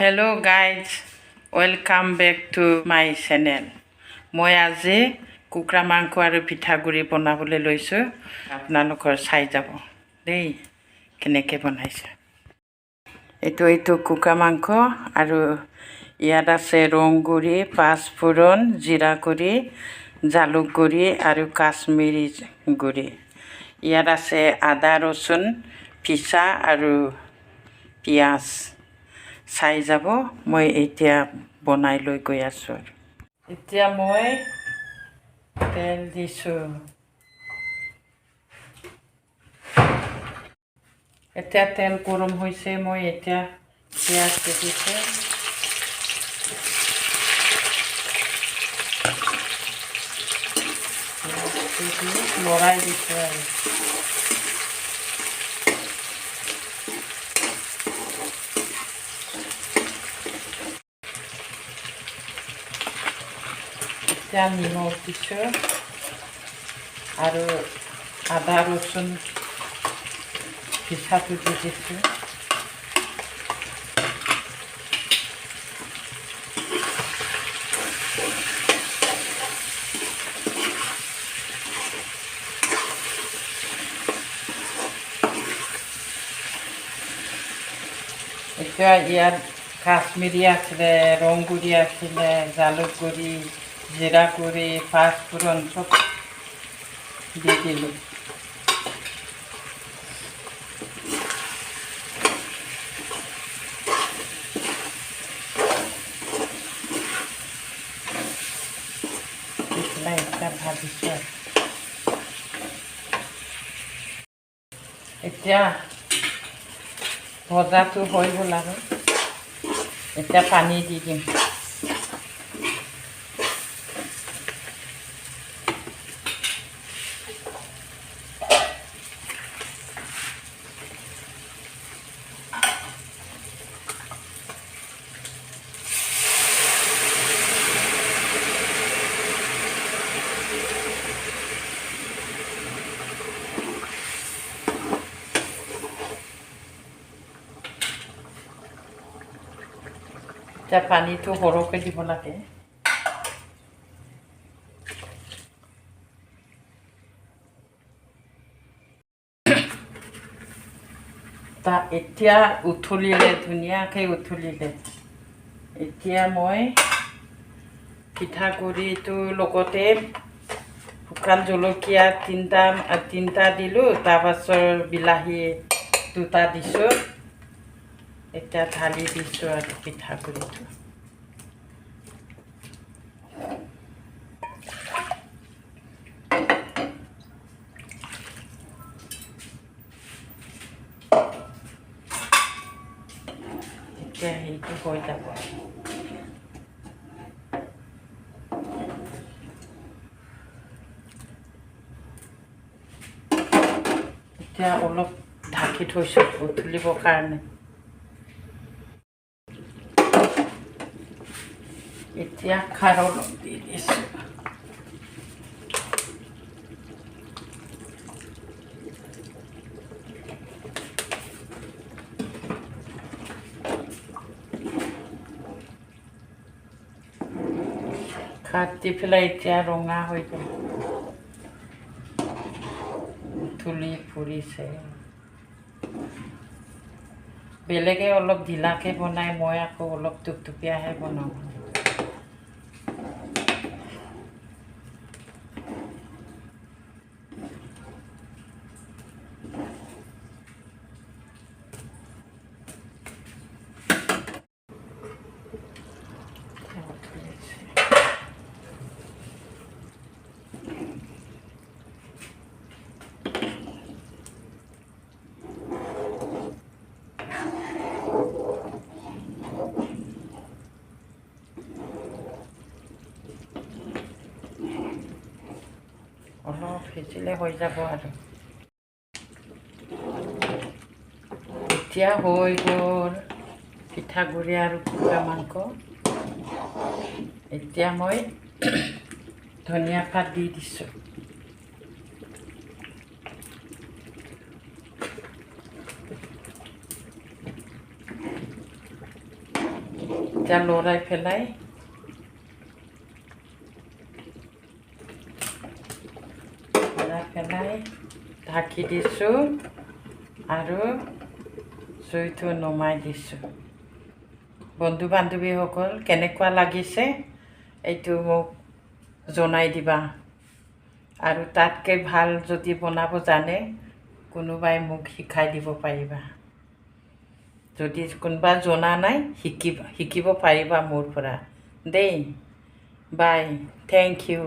Hello guys, welcome back to my channel. মই আজি কুকুৰা মাংস আৰু পিঠাগুৰি বনাবলৈ লৈছো। আপোনালোকৰ চাই যাব দেই কেনেকৈ বনাইছে। এইটো কুকুৰা মাংস আৰু ইয়াত আছে ৰং গুৰি, পাঁচফোৰণ, জিৰা গুৰি, জালুক গুৰি আৰু কাশ্মীৰী গুৰি। ইয়াত আছে আদা ৰচুন পিছা আৰু পিঁয়াজ। চাই যাব মই এতিয়া বনাই লৈ গৈ আছোঁ। এতিয়া মই তেল দিছোঁ। এতিয়া তেল গৰম হৈছে, মই এতিয়া পিঁয়াজ দিছোঁ। লৰাই দিছোঁ আৰু এতিয়া নিমখ দিছোঁ আৰু আদা ৰচুন পিঠাটো দি দিছোঁ। এতিয়া ইয়াত কাশ্মীৰী আছিলে, ৰং গুৰি আছিলে, জালুক গুৰি, জিৰা গুৰি, পাঁচফোৰণ চব দি দিলোঁ। এতিয়া ভাজিছোঁ। এতিয়া ভজাটো হৈ গ'ল আৰু এতিয়া পানী দি দিম। এতিয়া পানীটো সৰহকৈ দিব লাগে। এতিয়া উঠলিলে, ধুনীয়াকৈ উঠলিলে। এতিয়া মই পিঠাগুড়িটোৰ লগতে শুকান জলকীয়া তিনিটা দিলোঁ, তাৰপাছত বিলাহী 2টা দিছোঁ। এতিয়া ঢালি দিছোঁ আৰু পিঠাগুড়িটো। এতিয়া সেইটো হৈ যাব। এতিয়া অলপ ঢাকি থৈছোঁ উতলিবৰ কাৰণে। এতিয়া খাৰ অলপ দি দিছোঁ। খাৰ দি পেলাই এতিয়া ৰঙা হৈ গ'ল, উতলি ফুৰিছে। বেলেগে অলপ ঢিলাকৈ বনায়, মই আকৌ অলপ টুপটুপীয়াহে বনাওঁ। অলপ সিজিলে হৈ যাব আৰু এতিয়া হৈ গ'ল পিঠাগুড়ি আৰু কুকুৰা মাংস। এতিয়া মই ধনিয়া পাত দি দিছোঁ। এতিয়া লৰাই পেলাই ঢাকি দিছোঁ আৰু জুইটো নমাই দিছোঁ। বন্ধু বান্ধৱীসকল কেনেকুৱা লাগিছে এইটো মোক জনাই দিবা। আৰু তাতকৈ ভাল যদি বনাব জানে কোনোবাই মোক শিকাই দিব পাৰিবা। যদি কোনোবা জনা নাই শিকিব পাৰিবা মোৰ পৰা দেই। বাই, থেংক ইউ।